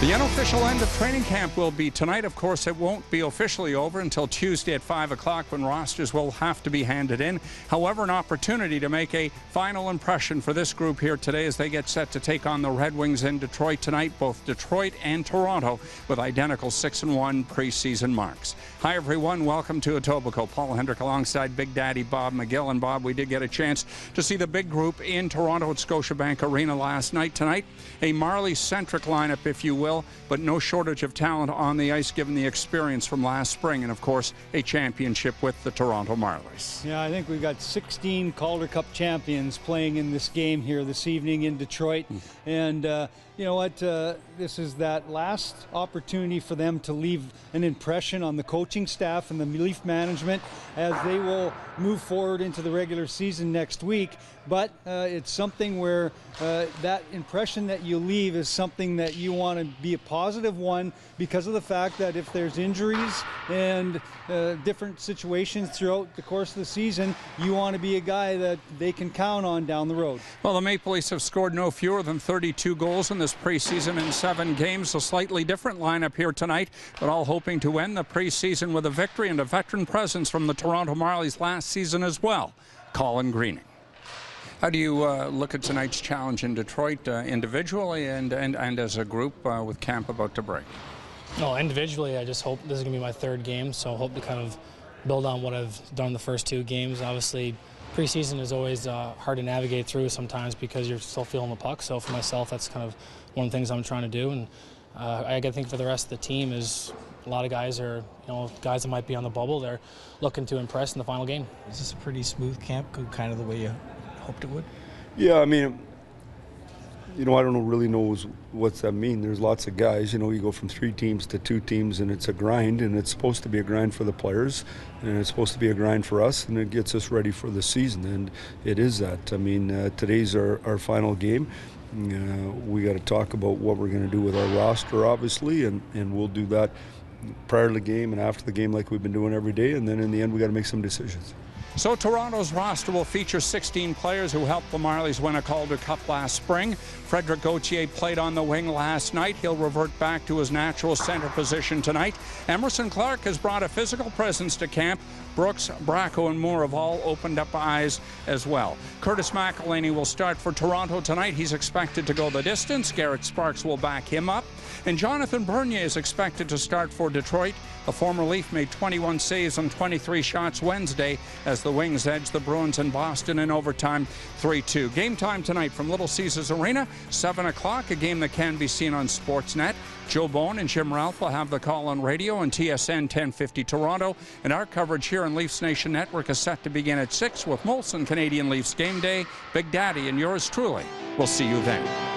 The unofficial end of training camp will be tonight. Of course, it won't be officially over until Tuesday at 5 o'clock when rosters will have to be handed in. However, an opportunity to make a final impression for this group here today as they get set to take on the Red Wings in Detroit tonight. Both Detroit and Toronto with identical 6-1 preseason marks. Hi, everyone. Welcome to Etobicoke. Paul Hendrick alongside Big Daddy Bob McGill. And Bob, we did get a chance to see the big group in Toronto at Scotiabank Arena last night. Tonight, a Marley-centric lineup, if you will, but no shortage of talent on the ice given the experience from last spring and, of course, a championship with the Toronto Marlies. Yeah, I think we've got 16 Calder Cup champions playing in this game here this evening in Detroit. And you know what? This is that last opportunity for them to leave an impression on the coaching staff and the Leaf management as they will move forward into the regular season next week. But it's something where that impression that you leave is something that you want to be a positive one because of the fact that if there's injuries and different situations throughout the course of the season, you want to be a guy that they can count on down the road. Well, the Maple Leafs have scored no fewer than 32 goals in this preseason in 7 games. A slightly different lineup here tonight, but all hoping to end the preseason with a victory and a veteran presence from the Toronto Marlies last season as well, Colin Greening. How do you look at tonight's challenge in Detroit individually and as a group with camp about to break? No, individually, I just hope this is going to be my 3rd game, so I hope to kind of build on what I've done the first 2 games. Obviously, preseason is always hard to navigate through sometimes because you're still feeling the puck. So for myself, that's kind of one of the things I'm trying to do. And I think for the rest of the team is a lot of guys are, guys that might be on the bubble. They're looking to impress in the final game. Is this a pretty smooth camp, kind of the way you hoped it would? Yeah, I mean, I don't really know what's that mean. There's lots of guys, you go from 3 teams to 2 teams and it's a grind, and it's supposed to be a grind for the players and it's supposed to be a grind for us, and it gets us ready for the season, and it is that. I mean, today's our final game. We got to talk about what we're going to do with our roster, obviously, and we'll do that prior to the game and after the game like we've been doing every day, and then in the end we got to make some decisions. So Toronto's roster will feature 16 players who helped the Marlies win a Calder Cup last spring. Frederic Gauthier played on the wing last night. He'll revert back to his natural center position tonight. Emerson Clark has brought a physical presence to camp. Brooks, Bracco, and Moore have all opened up eyes as well. Curtis McElhaney will start for Toronto tonight. He's expected to go the distance. Garrett Sparks will back him up. And Jonathan Bernier is expected to start for Detroit. The former Leaf made 21 saves on 23 shots Wednesday as the Wings edge the Bruins in Boston in overtime 3-2. Game time tonight from Little Caesars Arena, 7 o'clock, a game that can be seen on Sportsnet. Joe Bone and Jim Ralph will have the call on radio on TSN 1050 Toronto, and our coverage here on Leafs Nation Network is set to begin at 6 with Molson Canadian Leafs Game Day. Big Daddy and yours truly. We'll see you then.